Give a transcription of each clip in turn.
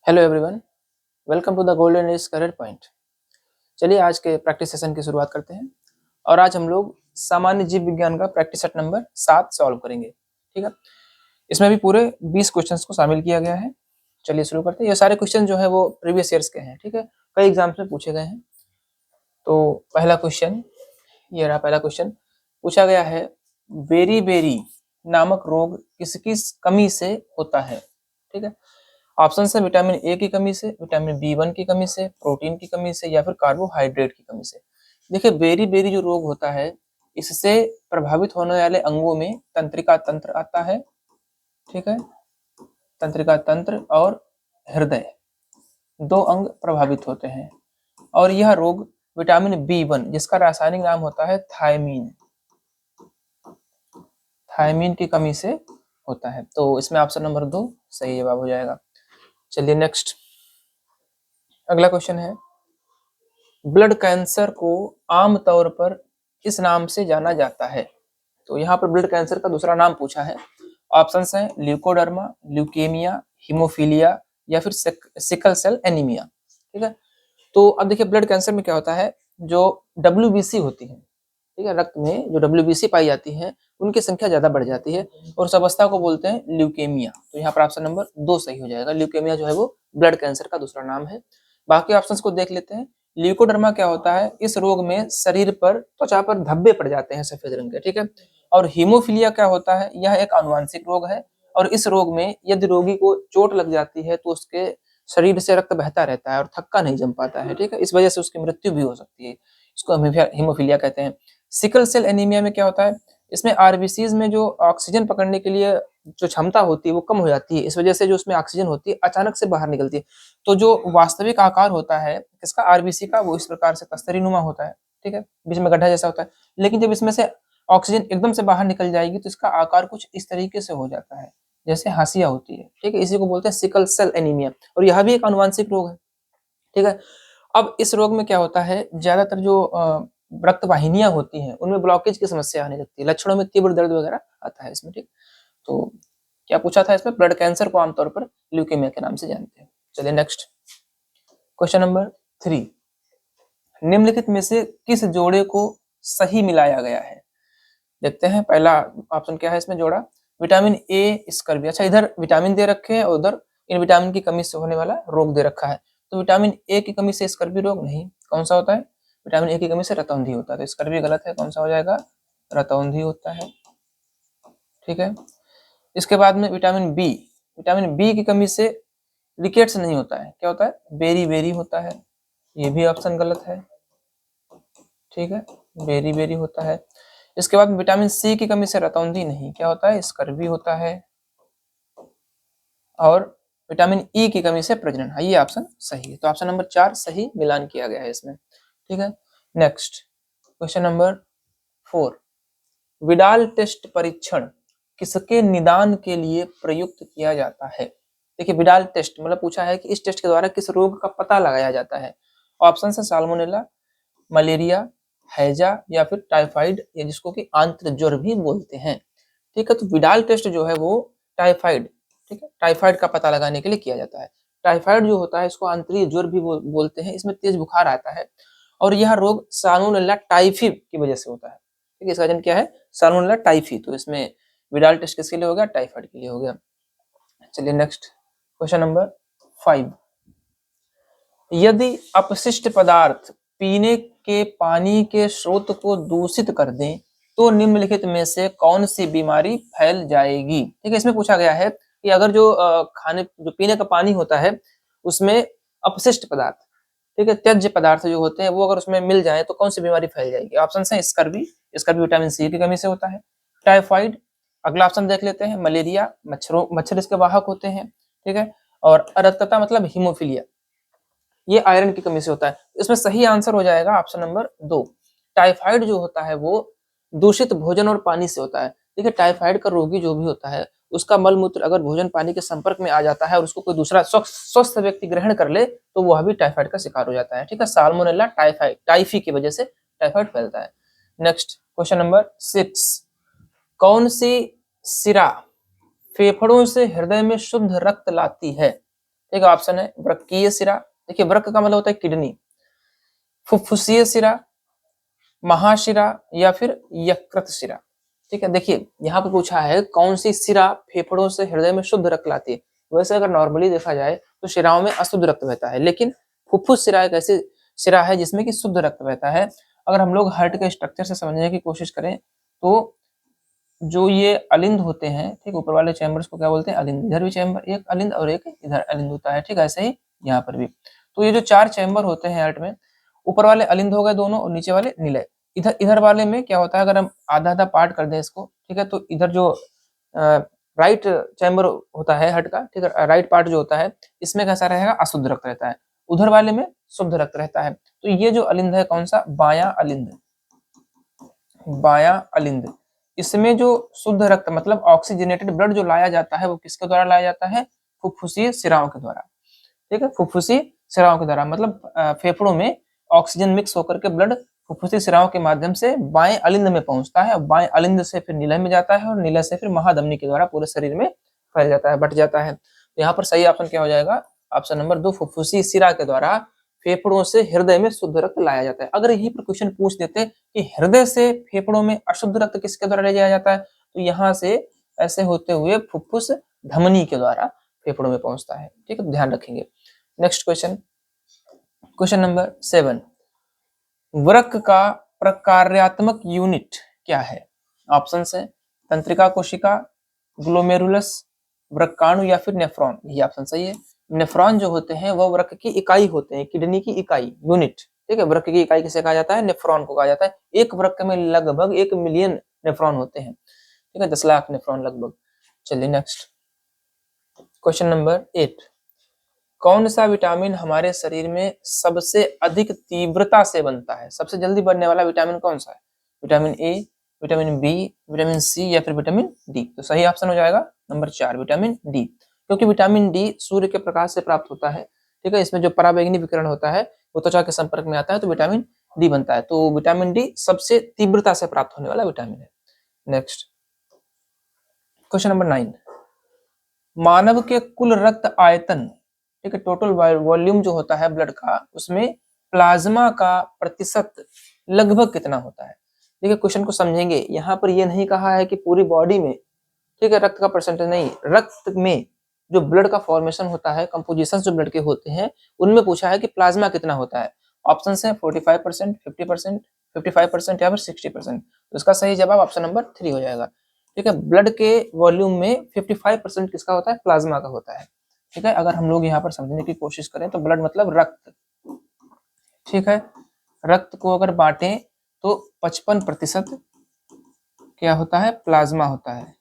Hello everyone, welcome to the golden age career point. चलिए आज के प्रैक्टिस सेशन की शुरुआत करते हैं और आज हम लोग सामान्य जीव विज्ञान का प्रैक्टिस सेट नंबर 7 सॉल्व करेंगे। ठीक है, इसमें भी पूरे 20 क्वेश्चंस को शामिल किया गया है। चलिए शुरू करते हैं। ये सारे क्वेश्चन जो है वो प्रीवियस ईयर्स के हैं। ठीक है, कई एग्जाम्स में पूछे गए हैं। तो पहला क्वेश्चन, ये रहा पहला क्वेश्चन। पूछा गया है, बेरी बेरी नामक रोग किसकी कमी से होता है। ठीक है, ऑप्शन है विटामिन ए की कमी से, विटामिन बी1 की कमी से, प्रोटीन की कमी से या फिर कार्बोहाइड्रेट की कमी से। देखिए बेरी बेरी जो रोग होता है, इससे प्रभावित होने वाले अंगों में तंत्रिका तंत्र आता है। ठीक है, तंत्रिका तंत्र और हृदय, दो अंग प्रभावित होते हैं। और यह रोग विटामिन बी1 जिसका रासायनिक नाम होता है थायमीन, थायमीन की कमी से होता है। तो इसमें ऑप्शन नंबर 2 सही जवाब हो जाएगा। चलिए नेक्स्ट, अगला क्वेश्चन है, ब्लड कैंसर को आमतौर पर किस नाम से जाना जाता है। तो यहाँ पर ब्लड कैंसर का दूसरा नाम पूछा है। ऑप्शंस हैं ल्यूकोडर्मा, ल्यूकेमिया, हीमोफीलिया या फिर सिकल सेल एनीमिया। ठीक है, तो अब देखिए ब्लड कैंसर में क्या होता है, जो WBC होती है, ठीक है, रक्त में जो WBC पाई जाती है उनकी संख्या ज्यादा बढ़ जाती है और उस अवस्था को बोलते हैं ल्यूकेमिया। तो यहाँ पर ऑप्शन नंबर 2 सही हो जाएगा। ल्यूकेमिया जो है वो ब्लड कैंसर का दूसरा नाम है। बाकी ऑप्शंस को देख लेते हैं। ल्यूकोडर्मा क्या होता है, इस रोग में शरीर पर, त्वचा पर धब्बे पड़ जाते हैं सफेद रंग के। ठीक है, और हीमोफीलिया क्या होता है, यह एक आनुवांशिक रोग है और इस रोग में यदि रोगी को चोट लग जाती है तो उसके शरीर से रक्त बहता रहता है और थक्का नहीं जम पाता है। ठीक है, इस वजह से उसकी मृत्यु भी हो सकती है। इसको हम हीमोफीलिया कहते हैं। सिकल सेल एनीमिया में क्या होता है, इसमें आरबीसीज में जो ऑक्सीजन पकड़ने के लिए जो क्षमता होती है वो कम हो जाती है। इस वजह से जो उसमें ऑक्सीजन होती है अचानक से बाहर निकलती है। तो जो वास्तविक आकार होता है इसका आरबीसी का, वो इस प्रकार से कस्तरी नुमा होता है। ठीक है, बीच में गड्ढा जैसा होता है। लेकिन जब इसमें से ऑक्सीजन एकदम से बाहर निकल जाएगी तो इसका आकार कुछ इस तरीके से हो जाता है, जैसे हाशिया होती है। ठीक है, इसी को बोलते हैं सिकल सेल एनीमिया और यह भी एक आनुवांशिक रोग है। ठीक है, अब इस रोग में क्या होता है, ज्यादातर जो रक्त वाहिनियां होती हैं उनमें ब्लॉकेज की समस्या आने लगती है। लक्षणों में तीव्र दर्द वगैरह आता है इसमें। ठीक, तो क्या पूछा था इसमें, ब्लड कैंसर को आमतौर पर ल्यूकेमिया के नाम से जानते हैं। चलिए नेक्स्ट, क्वेश्चन नंबर 3, निम्नलिखित में से किस जोड़े को सही मिलाया गया है। देखते हैं पहला ऑप्शन क्या है इसमें जोड़ा, विटामिन ए स्कर्वी। अच्छा, इधर विटामिन दे रखे हैं और उधर इन विटामिन की कमी से होने वाला रोग दे रखा है। तो विटामिन ए की कमी से स्कर्वी रोग नहीं, कौन सा होता है, विटामिन ए की कमी से रतौंधी होता है। तो स्कर्वी गलत है, कौन सा हो जाएगा, रतौंधी होता है। ठीक है, इसके बाद में विटामिन बी, विटामिन बी की कमी से रिकेट्स नहीं होता है, क्या होता है, बेरी बेरी होता है। ये भी ऑप्शन गलत है। ठीक है, बेरी बेरी होता है। इसके बाद विटामिन सी की कमी से रतौंधी नहीं, क्या होता है, स्कर्वी होता है। और विटामिन ई की कमी से प्रजनन, ये ऑप्शन सही है। तो ऑप्शन नंबर 4 सही मिलान किया गया है इसमें। ठीक है, next question number 4, Widal test परीक्षण किसके निदान के लिए प्रयुक्त किया जाता है। देखिए विडाल टेस्ट मतलब पूछा है कि इस टेस्ट के द्वारा किस रोग का पता लगाया जाता है। ऑप्शन है साल्मोनेला, मलेरिया, हैजा या फिर टाइफाइड, या जिसको कि आंत्र ज्वर भी बोलते हैं। ठीक है, तो विडाल टेस्ट जो है वो टाइफाइड, ठीक है, टाइफाइड का पता लगाने के लिए किया जाता है। टाइफाइड जो होता है इसको आंतरिक ज्वर भी बोलते हैं। इसमें तेज बुखार आता है और यह रोग साल्मोनेला टाइफी की वजह से होता है। ठीक है, इसका जन्म क्या है, साल्मोनेला टाइफी। तो इसमें विडाल टेस्ट किसके लिए हो गया, टाइफाइड के लिए हो गया। चलिए नेक्स्ट क्वेश्चन नंबर 5, यदि अपशिष्ट पदार्थ पीने के पानी के स्रोत को दूषित कर दें तो निम्नलिखित में से कौन सी बीमारी फैल जाएगी। ठीक है, इसमें पूछा गया है कि अगर जो जो पीने का पानी होता है उसमें अपशिष्ट पदार्थ, ठीक है, त्याज्य पदार्थ जो होते हैं वो अगर उसमें मिल जाए तो कौन सी बीमारी फैल जाएगी। ऑप्शन है स्कर्वी, स्कर्वी विटामिन सी की कमी से होता है। टाइफाइड, अगला ऑप्शन देख लेते हैं, मलेरिया, मच्छर इसके वाहक होते हैं। ठीक है, और अरक्तता मतलब हीमोफीलिया, ये आयरन की कमी से होता है। इसमें सही आंसर हो जाएगा ऑप्शन नंबर 2। टाइफाइड जो होता है वो दूषित भोजन और पानी से होता है। देखिए टाइफाइड का रोगी जो भी होता है उसका मल मूत्र अगर भोजन पानी के संपर्क में आ जाता है और उसको कोई दूसरा स्वस्थ व्यक्ति ग्रहण कर ले तो वह भी टाइफाइड का शिकार हो जाता है। ठीक है, साल्मोनेला टाइफी की वजह से टाइफाइड फैलता है। नेक्स्ट क्वेश्चन नंबर 6, कौन सी सिरा फेफड़ों से हृदय में शुद्ध रक्त लाती है। ठीक है, ऑप्शन है वृक्कीय शिरा, देखिए वृक्क का मतलब होता है किडनी, फुफ्फुसीय शिरा, महाशिरा या फिर यकृत शिरा। ठीक है, देखिए यहाँ पे पूछा है कौन सी शिरा फेफड़ों से हृदय में शुद्ध रक्त लाती है। वैसे अगर नॉर्मली देखा जाए तो शिराओं में अशुद्ध रक्त बहता है, लेकिन फुफ्फुस शिरा एक ऐसी शिरा है जिसमें कि शुद्ध रक्त बहता है। अगर हम लोग हार्ट के स्ट्रक्चर से समझने की कोशिश करें तो जो ये अलिंद होते हैं, ठीक, ऊपर वाले चैम्बर्स को क्या बोलते हैं, अलिंद। इधर भी चैम्बर एक अलिंद और एक इधर अलिंद होता है, ठीक, ऐसे ही यहाँ पर भी। तो ये जो 4 चैम्बर होते हैं हार्ट में, ऊपर वाले अलिंद हो गए दोनों और नीचे वाले निलय। इधर इधर वाले में क्या होता है, अगर हम आधा आधा पार्ट कर दें इसको, ठीक है, तो इधर जो राइट चैम्बर होता है हार्ट का, ठीक है, राइट पार्ट जो होता है इसमें कैसा रहेगा, अशुद्ध रक्त रहता है, उधर वाले में शुद्ध रक्त रहता है। तो ये जो अलिंद है कौन सा, बायां अलिंद, बायां अलिंद। इसमें जो शुद्ध रक्त मतलब ऑक्सीजनेटेड ब्लड जो लाया जाता है वो किसके द्वारा लाया जाता है, फुफ्फुसीय शिराओं के द्वारा। ठीक है, फुफ्फुसीय शिराओं के द्वारा मतलब फेफड़ों में ऑक्सीजन मिक्स होकर के ब्लड फुफ्फुसीय शिराओं के माध्यम से बाएं अलिंद में पहुंचता है, बाएं अलिंद से फिर नीलय में जाता है और नीलय से फिर महाधमनी के द्वारा पूरे शरीर में फैल जाता है, बट जाता है। तो यहाँ पर सही ऑप्शन क्या हो जाएगा, ऑप्शन नंबर 2, फुफ्फुसीय शिरा के द्वारा फेफड़ों से हृदय में शुद्ध रक्त लाया जाता है। अगर यही पर क्वेश्चन पूछ देते कि हृदय से फेफड़ों में अशुद्ध रक्त किसके द्वारा ले जाया जाता है, तो यहाँ से ऐसे होते हुए फुफ्फुस धमनी के द्वारा फेफड़ों में पहुंचता है। ठीक है, ध्यान रखेंगे। नेक्स्ट क्वेश्चन, क्वेश्चन नंबर 7, वृक्क का प्रकार्यात्मक यूनिट क्या है? ऑप्शन है तंत्रिका कोशिका, ग्लोमेरुलस, वृक्काणु या फिर नेफ्रॉन। यही ऑप्शन सही है। नेफ्रॉन जो होते हैं वह वृक्क की इकाई होते हैं, किडनी की इकाई, यूनिट। ठीक है, वृक्क की इकाई किसे कहा जाता है, नेफ्रॉन को कहा जाता है। एक वृक्क में लगभग 1 मिलियन नेफ्रॉन होते हैं। ठीक है, 10 लाख नेफ्रॉन लगभग। चलिए नेक्स्ट, क्वेश्चन नंबर 8, कौन सा विटामिन हमारे शरीर में सबसे अधिक तीव्रता से बनता है? सबसे जल्दी बनने वाला विटामिन कौन सा है? Vitamin A, vitamin B, vitamin C या फिर विटामिन डी? तो सही ऑप्शन हो जाएगा नंबर 4, विटामिन डी, क्योंकि विटामिन डी सूर्य के प्रकाश से प्राप्त होता है। ठीक है, इसमें जो पराबैंगनी विकिरण होता है वो त्वचा के संपर्क में आता है तो विटामिन डी बनता है। तो विटामिन डी सबसे तीव्रता से प्राप्त होने वाला विटामिन है। नेक्स्ट, क्वेश्चन नंबर 9, मानव के कुल रक्त आयतन, ठीक है, टोटल वॉल्यूम जो होता है ब्लड का, उसमें प्लाज्मा का प्रतिशत लगभग कितना होता है? देखिए क्वेश्चन को समझेंगे, यहाँ पर ये नहीं कहा है कि पूरी बॉडी में, ठीक है, रक्त का परसेंटेज नहीं, रक्त में जो ब्लड का फॉर्मेशन होता है, कंपोजिशन जो ब्लड के होते हैं, उनमें पूछा है कि प्लाज्मा कितना होता है। ऑप्शन है 45%, 50%, 55% या फिर 60%। तो इसका सही जवाब ऑप्शन नंबर 3 हो जाएगा। ठीक है, ब्लड के वॉल्यूम में 55% किसका होता है, प्लाज्मा का होता है। ठीक है, अगर हम लोग यहाँ पर समझने की कोशिश करें तो ब्लड मतलब रक्त, ठीक है, रक्त को अगर बांटे तो 55% क्या होता है, प्लाज्मा होता है,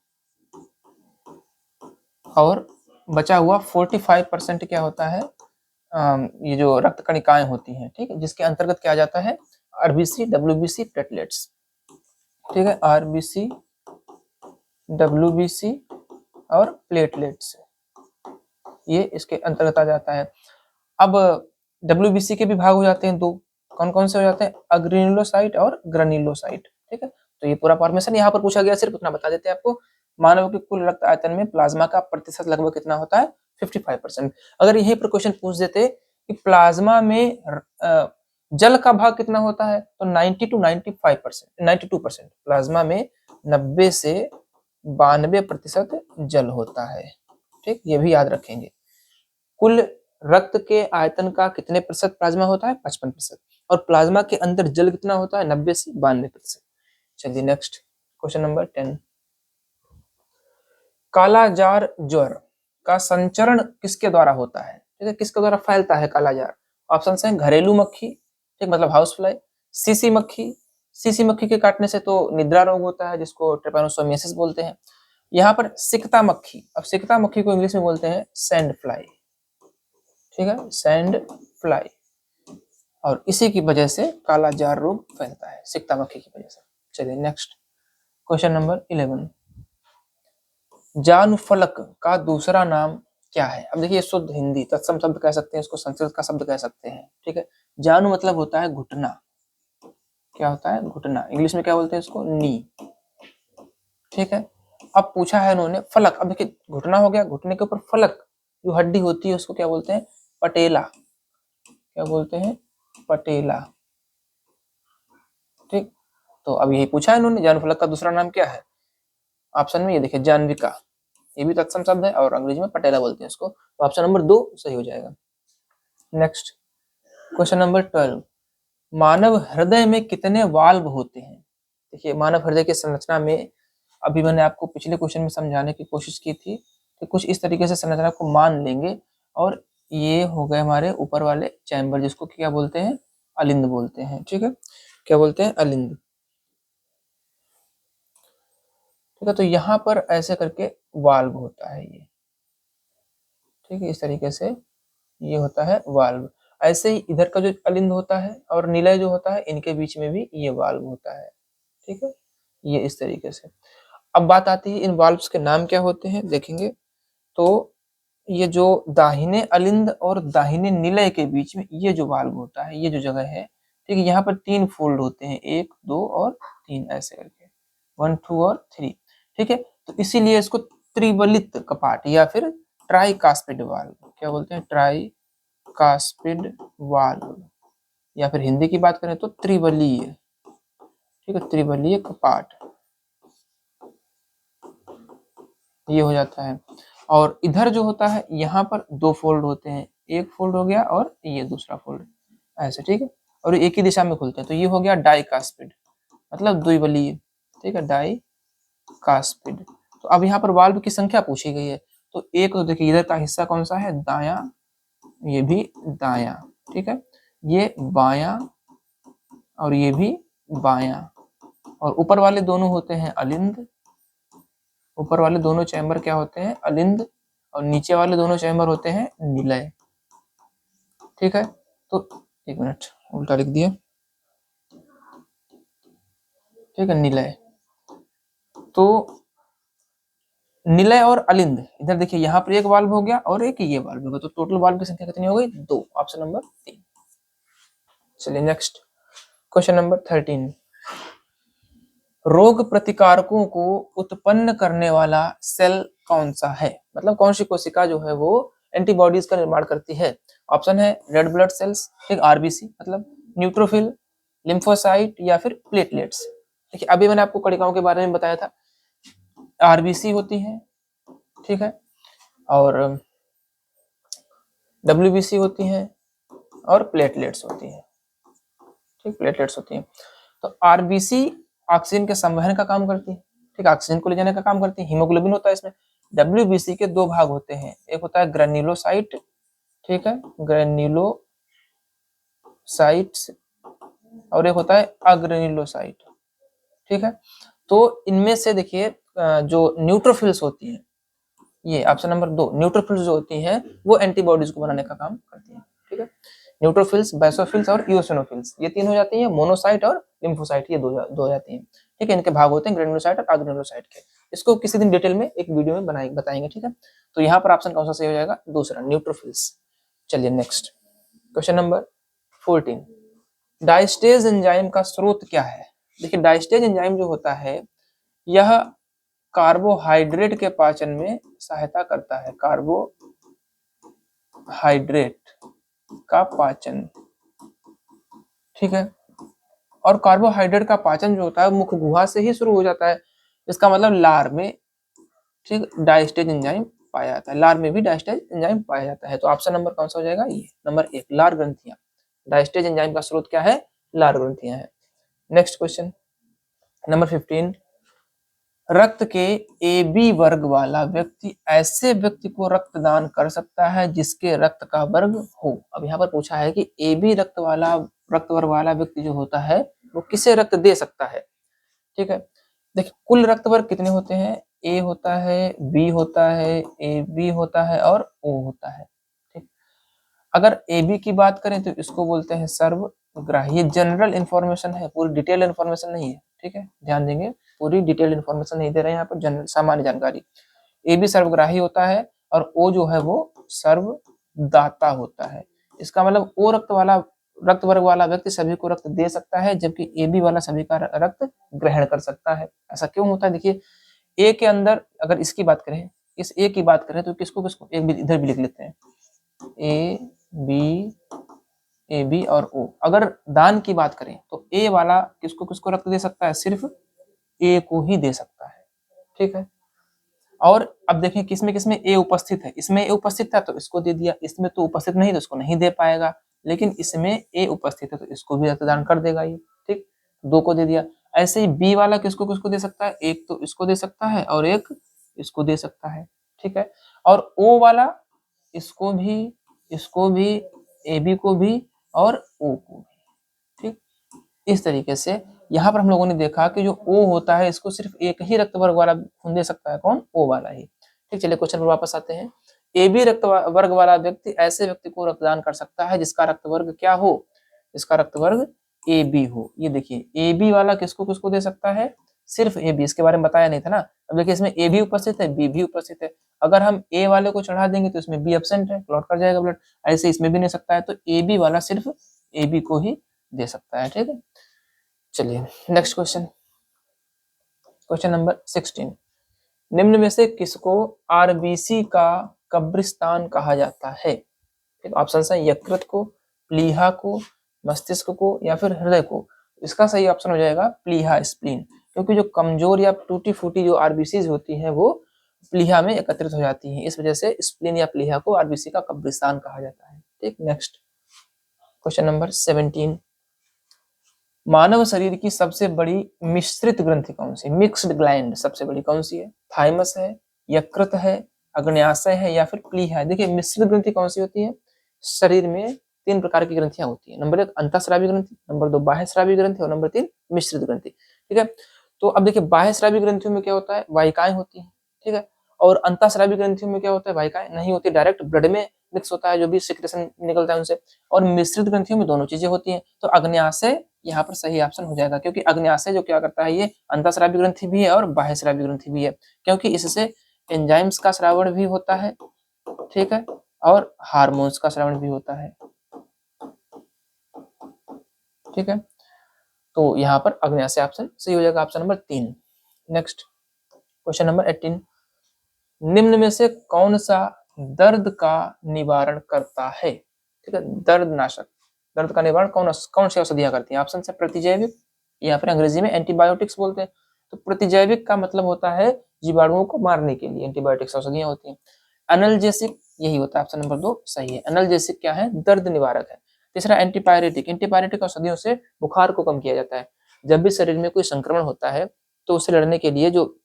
और बचा हुआ 45% क्या होता है, ये जो रक्त कणिकाएं होती हैं, ठीक है, जिसके अंतर्गत क्या आ जाता है, आरबीसी, डब्ल्यूबीसी, प्लेटलेट्स। ठीक है, आरबीसी, डब्ल्यूबीसी और प्लेटलेट्स, ये इसके अंतर्गत आ जाता है। अब डब्ल्यूबीसी के भी भाग हो जाते हैं 2, कौन कौन से हो जाते हैं, अग्रेनुलोसाइट और ग्रेन्युलोसाइट। ठीक है, तो ये पूरा फॉर्मेशन यहाँ पर पूछा गया, सिर्फ उतना बता देते हैं आपको। मानव के कुल रक्त आयतन में प्लाज्मा का प्रतिशत लगभग कितना होता है, 55%। अगर यही पर क्वेश्चन पूछ देते कि प्लाज्मा में जल का भाग कितना होता है, तो 90 to 95%, 92%, प्लाज्मा में 90 से 92% जल होता है। ठीक, ये भी याद रखेंगे। कुल रक्त के आयतन का कितने प्रतिशत प्लाज्मा होता है, 55%, और प्लाज्मा के अंदर जल कितना होता है, 90 से 92%। चलिए नेक्स्ट, क्वेश्चन नंबर 10, कालाजार ज्वर का संचरण किसके द्वारा होता है? ठीक है, किसके द्वारा फैलता है कालाजार? ऑप्शन है घरेलू मक्खी, ठीक, मतलब हाउस फ्लाई, सीसी मक्खी, सीसी मक्खी के काटने से तो निद्रा रोग होता है जिसको ट्रिपैनोसोमियासिस बोलते हैं। यहाँ पर सिकता मक्खी, अब सिकता मक्खी को इंग्लिश में बोलते हैं सैंड फ्लाई। ठीक है, सैंड फ्लाई, और इसी की वजह से कालाजार रोग फैलता है, सिकता मक्खी की वजह से। चलिए नेक्स्ट, क्वेश्चन नंबर 11, जानुफलक का दूसरा नाम क्या है? अब देखिए शुद्ध हिंदी तत्सम शब्द कह सकते हैं, इसको संस्कृत का शब्द कह सकते हैं। ठीक है, जानु मतलब होता है घुटना, क्या होता है, घुटना, इंग्लिश में क्या बोलते हैं इसको, नी। ठीक है, अब पूछा है उन्होंने फलक, अब देखिए घुटना हो गया, घुटने के ऊपर फलक, जो हड्डी होती है उसको क्या बोलते हैं? पटेला। क्या बोलते हैं? पटेला। ठीक, तो अब यही पूछा है इन्होंने, ज्ञानफलक का दूसरा नाम क्या है? ऑप्शन में ये देखिए जानविका, ये भी तत्सम शब्द है और अंग्रेजी में पटेला बोलते हैं इसको, तो ऑप्शन नंबर 2 सही हो जाएगा। नेक्स्ट क्वेश्चन नंबर 12, मानव हृदय में कितने वाल्व होते हैं? देखिए मानव हृदय की संरचना में अभी मैंने आपको पिछले क्वेश्चन में समझाने की कोशिश की थी कि कुछ इस तरीके से संरचना को मान लेंगे, और ये हो गए हमारे ऊपर वाले चैम्बर, जिसको क्या बोलते हैं? अलिंद बोलते हैं। ठीक है, क्या बोलते हैं? अलिंद। ठीक है, तो यहाँ पर ऐसे करके वाल्व होता है ये। ठीक है, इस तरीके से ये होता है वाल्व। ऐसे ही इधर का जो अलिंद होता है और निलय जो होता है, इनके बीच में भी ये वाल्व होता है। ठीक है, ये इस तरीके से। अब बात आती है इन वाल्व्स के नाम क्या होते हैं, देखेंगे तो ये जो दाहिने अलिंद और दाहिने निलय के बीच में ये जो वाल्व होता है, ये जो जगह है, ठीक है, यहाँ पर 3 फोल्ड होते हैं, 1 2 और 3 ऐसे करके, 1 2 और 3। ठीक है, तो इसीलिए इसको त्रिवलित कपाट या फिर ट्राइकास्पिड वाल्व क्या बोलते हैं? ट्राइकास्पिड वाल्व, या फिर हिंदी की बात करें तो त्रिवलीय। ठीक है, त्रिवलीय कपाट ये हो जाता है। और इधर जो होता है यहाँ पर 2 फोल्ड होते हैं, एक फोल्ड हो गया और ये दूसरा फोल्ड ऐसे। ठीक है, और एक ही दिशा में खुलते हैं, तो ये हो गया डाइकास्पिड, मतलब द्विबलीय। ठीक है, डाइकास्पिड। तो अब यहाँ पर वाल्व की संख्या पूछी गई है, तो एक तो देखिए इधर का हिस्सा कौन सा है? दायां, ये भी दायां। ठीक है, ये बायां और ये भी बायां, और ऊपर वाले दोनों होते हैं अलिंद। ऊपर वाले दोनों चैम्बर क्या होते हैं? अलिंद, और नीचे वाले दोनों चैम्बर होते हैं निलय। ठीक है, तो एक मिनट उल्टा लिख दिया। ठीक है, निलय। तो निलय और अलिंद, इधर देखिए यहाँ पर एक वाल्व हो गया और एक ये वाल्व हो गया, तो टोटल वाल्व की संख्या कितनी हो गई? 2, ऑप्शन नंबर 3। चलिए नेक्स्ट क्वेश्चन नंबर 13, रोग प्रतिकारकों को उत्पन्न करने वाला सेल कौन सा है? मतलब कौन सी कोशिका जो है वो एंटीबॉडीज का निर्माण करती है? ऑप्शन है रेड ब्लड सेल्स, ठीक, आरबीसी, मतलब न्यूट्रोफिल, लिम्फोसाइट या फिर प्लेटलेट्स। देखिए अभी मैंने आपको कणिकाओं के बारे में बताया था, आरबीसी होती है, ठीक है, और डब्ल्यूबीसी होती है और प्लेटलेट्स होती है। ठीक, प्लेटलेट्स होती है। तो आरबीसी ऑक्सीजन के संवहन का काम करती है, ठीक, ऑक्सीजन को ले जाने का काम करती है, हीमोग्लोबिन होता है इसमें। डब्ल्यूबीसी के 2 भाग होते हैं, एक होता है ग्रेन्युलोसाइट, ठीक है, ग्रेन्युलोसाइट्स, और एक होता है अग्रेन्युलोसाइट। ठीक है, तो इनमें से देखिए जो न्यूट्रोफिल्स होती हैं, ये ऑप्शन नंबर 2, न्यूट्रोफिल्स जो होती हैं वो एंटीबॉडीज को बनाने का काम करती हैं। ठीक है, न्यूट्रोफिल्स, बेसोफिल्स और इओसिनोफिल्स, ये 3 हो जाती हैं। मोनोसाइट और लिम्फोसाइट ये 2 हो जाती हैं। ठीक है, इनके भाग होते हैं ग्रेन्युलोसाइट और अग्रेन्युलोसाइट के। इसको किसी दिन डिटेल में एक वीडियो में बताएंगे। ठीक है, तो यहाँ पर ऑप्शन कौन सा सही हो जाएगा? दूसरा, न्यूट्रोफिल्स। चलिए next question number 14, diastase enzyme का स्रोत क्या है? देखिए डायस्टेज एंजाइम जो होता है यह कार्बोहाइड्रेट के पाचन में सहायता करता है, कार्बोहाइड्रेट का पाचन। ठीक है, और कार्बोहाइड्रेट का पाचन जो होता है मुख गुहा से ही शुरू हो जाता है, इसका मतलब लार में, ठीक, डायस्टेज एंजाइम पाया जाता है, लार में भी डायस्टेज एंजाइम पाया जाता है। तो ऑप्शन नंबर कौन सा हो जाएगा? ये नंबर 1, लार ग्रंथियां। डायस्टेज एंजाइम का स्रोत क्या है? लार ग्रंथियां है। नेक्स्ट क्वेश्चन नंबर 15, रक्त के ए बी वर्ग वाला व्यक्ति ऐसे व्यक्ति को रक्तदान कर सकता है जिसके रक्त का वर्ग हो। अब यहाँ पर पूछा है कि ए बी रक्त वर्ग वाला व्यक्ति जो होता है वो किसे रक्त दे सकता है? ठीक है, देखिए कुल रक्त वर्ग कितने होते हैं? ए होता है, बी होता है, ए बी होता है और ओ होता है। ठीक, अगर ए बी की बात करें तो इसको बोलते हैं सर्वग्राही। ये जनरल इंफॉर्मेशन है, पूरी डिटेल इंफॉर्मेशन नहीं है। ठीक है, ध्यान देंगे, पूरी डिटेल इंफॉर्मेशन नहीं दे रहे हैं यहाँ पर, जनरल सामान्य जानकारी। ए बी सर्वग्राही होता है और ओ जो है वो सर्वदाता होता है। इसका मतलब ओ रक्त वर्ग वाला व्यक्ति सभी को रक्त दे सकता है, जबकि ए बी वाला सभी का रक्त ग्रहण कर सकता है। ऐसा क्यों होता है? देखिए ए के अंदर अगर इसकी बात करें इस ए की बात करें तो किसको किसको, एक भी इधर भी लिख लेते हैं, ए बी और ओ। अगर दान की बात करें तो ए वाला किसको किसको रक्त दे सकता है, सिर्फ ए को ही दे सकता है, ठीक है। और अब देखें किसमें किसमें ए उपस्थित है, इसमें ए उपस्थित था तो इसको दे दिया, इसमें तो उपस्थित नहीं तो इसको नहीं दे पाएगा, लेकिन इसमें ए उपस्थित है तो इसको भी रक्तदान कर देगा ये, ठीक, दो को दे दिया। ऐसे ही बी वाला किसको किसको दे सकता है, एक तो इसको दे सकता है और एक इसको दे सकता है, ठीक है। और ओ वाला इसको भी ए बी को भी और ओ को भी, ठीक। इस तरीके से यहाँ पर हम लोगों ने देखा कि जो O होता है इसको सिर्फ एक ही रक्त वर्ग वाला खून दे सकता है, कौन, O वाला ही, ठीक। चलिए क्वेश्चन पर वापस आते हैं। ए बी रक्त वर्ग वाला व्यक्ति ऐसे व्यक्ति को रक्तदान कर सकता है जिसका रक्त वर्ग क्या हो, इसका रक्त वर्ग ए बी हो। ये देखिए ए बी वाला किसको किसको दे सकता है, सिर्फ ए बी, इसके बारे में बताया नहीं था ना। अब देखिए इसमें ए भी उपस्थित है, बी भी उपस्थित है, अगर हम ए वाले को चढ़ा देंगे तो इसमें बी एब्सेंट है, क्लॉट कर जाएगा ब्लड। ऐसे इसमें भी नहीं सकता है, तो ए बी वाला सिर्फ ए बी को ही दे सकता है, ठीक है। चलिए नेक्स्ट क्वेश्चन, क्वेश्चन नंबर 16। निम्न में से किसको आरबीसी का कब्रिस्तान कहा जाता है, ठीक। ऑप्शन है यकृत को, प्लीहा को, मस्तिष्क को या फिर हृदय को। इसका सही ऑप्शन हो जाएगा प्लीहा, स्प्लीन, क्योंकि जो कमजोर या टूटी फूटी जो आरबीसी होती हैं वो प्लीहा में एकत्रित हो जाती हैं, इस वजह से स्प्लीन या प्लीहा को आरबीसी का कब्रिस्तान कहा जाता है, ठीक। Next question number 17। मानव शरीर की सबसे बड़ी मिश्रित ग्रंथि कौन सी, मिक्स्ड ग्लैंड सबसे बड़ी कौन सी है, थाइमस है, यकृत है, अग्न्याशय है या फिर प्लीहा है। देखिए मिश्रित ग्रंथि कौन सी होती है, शरीर में तीन प्रकार की ग्रंथियां होती है, नंबर 1 अंतःस्रावी ग्रंथि, नंबर 2 बाह्यस्रावी ग्रंथि और नंबर 3 मिश्रित ग्रंथि, ठीक है। तो अब देखिए बाह्यस्रावी ग्रंथियों में क्या होता है, वाहिकाएं होती है, ठीक है। और अंतःस्रावी ग्रंथियों में क्या होता है, वाहिकाएं नहीं होती, डायरेक्ट ब्लड में मिक्स होता है जो भी सिक्रेशन निकलता है उनसे। और मिश्रित ग्रंथियों में दोनों चीजें होती हैं, तो अग्न्याशय यहाँ पर सही ऑप्शन हो जाएगा, क्योंकि अग्न्याशय जो क्या करता है, ये अंतःस्रावी ग्रंथि भी है और बाह्यस्रावी ग्रंथि भी है, क्योंकि इससे एंजाइम्स का श्रावण भी होता है, ठीक है, और हार्मोन्स का श्रावण भी होता है, ठीक है। तो यहाँ पर अग्न्याशय ऑप्शन सही हो जाएगा, option number 3। Next question number 18। निम्न में से कौन सा दर्द का निवारण करता है, ठीक है, दर्द नाशक, दर्द का निवारण कौन सी औषधियां करती हैं। ऑप्शन है प्रतिजैविक या फिर अंग्रेजी में एंटीबायोटिक्स बोलते हैं। तो प्रतिजैविक का मतलब होता है जीवाणुओं को मारने के लिए एंटीबायोटिक्स औषधियां होती हैं। एनाल्जेसिक यही होता है, ऑप्शन नंबर 2 सही है। एनाल्जेसिक क्या है, दर्द निवारक है। तीसरा एंटीपायरेटिक, एंटीपायरेटिक औषधियों से बुखार को कम किया जाता है। जब भी शरीर में कोई संक्रमण होता है तो उससे लड़ने के लिए जो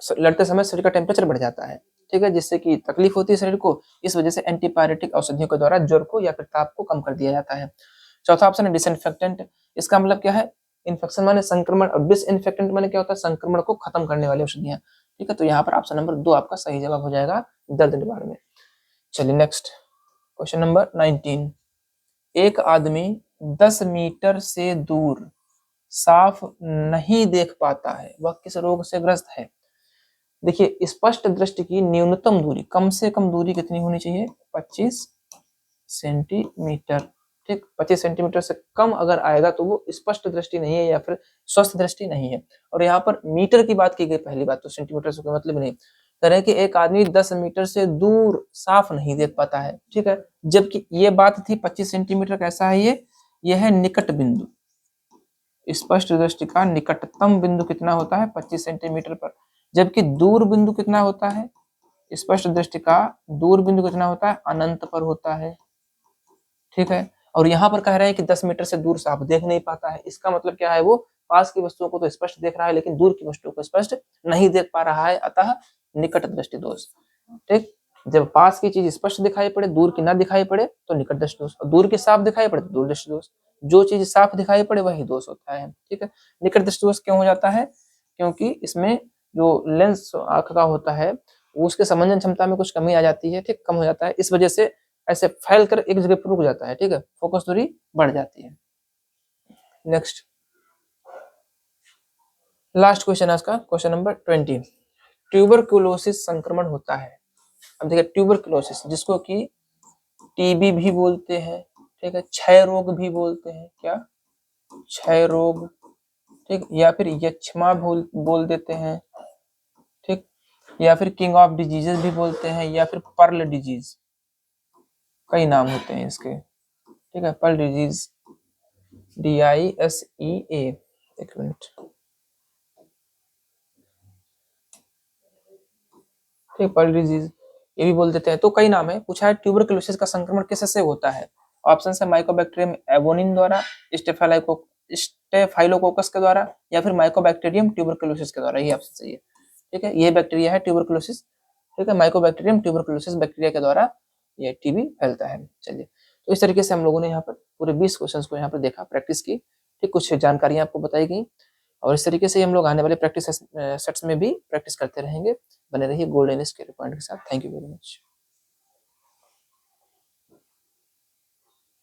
लड़ते समय शरीर का टेम्परेचर बढ़ जाता है, ठीक है, जिससे कि तकलीफ होती है शरीर को, इस वजह से एंटीपायरेटिक औषधियों के द्वारा ज्वर को या फिर ताप को कम कर दिया जाता है। चौथा ऑप्शन है डिसइंफेक्टेंट, इसका मतलब क्या है, इन्फेक्शन माने संक्रमण और डिसइंफेक्टेंट माने क्या होता है, संक्रमण को खत्म करने वाली औषधियां, ठीक है। तो यहाँ पर ऑप्शन नंबर 2 आपका सही जवाब हो जाएगा दर्द निवारण में। चलिए नेक्स्ट क्वेश्चन नंबर 19। एक आदमी 10 मीटर से दूर साफ नहीं देख पाता है, वह किस रोग से ग्रस्त है। देखिए स्पष्ट दृष्टि की न्यूनतम दूरी, कम से कम दूरी कितनी होनी चाहिए, 25 सेंटीमीटर, ठीक। 25 सेंटीमीटर से कम अगर आएगा तो वो स्पष्ट दृष्टि नहीं है या फिर स्वस्थ दृष्टि नहीं है। और यहाँ पर मीटर की बात की गई, पहली बात तो सेंटीमीटर से कोई मतलब नहीं, तरह कि एक आदमी 10 मीटर से दूर साफ नहीं देख पाता है, ठीक है। जबकि ये बात थी 25 सेंटीमीटर कैसा है, ये है निकट बिंदु, स्पष्ट दृष्टि का निकटतम बिंदु कितना होता है 25 सेंटीमीटर पर, जबकि दूर बिंदु कितना होता है, स्पष्ट दृष्टि का दूर बिंदु कितना होता है, अनंत पर होता है, ठीक है। और यहाँ पर कह रहे हैं कि 10 मीटर से दूर साफ देख नहीं पाता है, इसका मतलब क्या है, वो पास की वस्तुओं को तो स्पष्ट देख रहा है लेकिन दूर की वस्तुओं को स्पष्ट नहीं देख पा रहा है, अतः निकट दृष्टि दोष, ठीक। जब पास की चीज स्पष्ट दिखाई पड़े, दूर की ना दिखाई पड़े तो निकट दृष्टि दोष, और दूर की साफ दिखाई पड़े तो दूर दृष्टि दोष, जो चीज साफ दिखाई पड़े वही दोष होता है, ठीक है। निकट दृष्टि दोष क्यों हो जाता है, क्योंकि इसमें जो लेंस आंख का होता है उसके समंजन क्षमता में कुछ कमी आ जाती है, ठीक, कम हो जाता है, इस वजह से ऐसे फैल कर एक जगह पर रुक जाता है, ठीक है, फोकस दूरी बढ़ जाती है। नेक्स्ट लास्ट क्वेश्चन है इसका, क्वेश्चन नंबर 20। ट्यूबरकुलोसिस संक्रमण होता है, अब देखिए ट्यूबरकुलोसिस जिसको कि टीबी भी बोलते हैं, ठीक है, क्षय रोग भी बोलते हैं, क्या, क्षय रोग, ठीक, या फिर यक्ष्मा बोल देते हैं, ठीक। या फिर किंग ऑफ डिजीजेस भी बोलते हैं, या फिर पर्ल डिजीज, कई नाम होते हैं इसके। ठीक है, पर्ल डिजीज, DISEA, एक मिनट। ठीक, पर्ल डिजीज ये भी बोल देते हैं। तो कई नाम है। पूछा है ट्यूबरकुलोसिस का संक्रमण किससे होता है? ऑप्शन है माइकोबैक्टीरियम एबोनिन द्वारा, स्टेफाइलोकोकस के द्वारा, या फिर माइकोबैक्टीरियम ट्यूबरकुलोसिस के द्वारा। ये ऑप्शन सही है। ठीक है, ये बैक्टीरिया है ट्यूबरकुलोसिस। ठीक है, माइकोबैक्टीरियम ट्यूबरकुलोसिस बैक्टीरिया के द्वारा ये टीबी फैलता है। चलिए, तो इस तरीके से हम लोगों ने यहाँ पर पूरे 20 क्वेश्चंस को यहाँ पर देखा, प्रैक्टिस की। ठीक, कुछ जानकारियां आपको बताई गई, और इस तरीके से हम लोग आने वाले प्रैक्टिस सेट्स में भी प्रैक्टिस करते रहेंगे। बने रहिए गोल्डन स्केल पॉइंट के साथ। Thank you very much.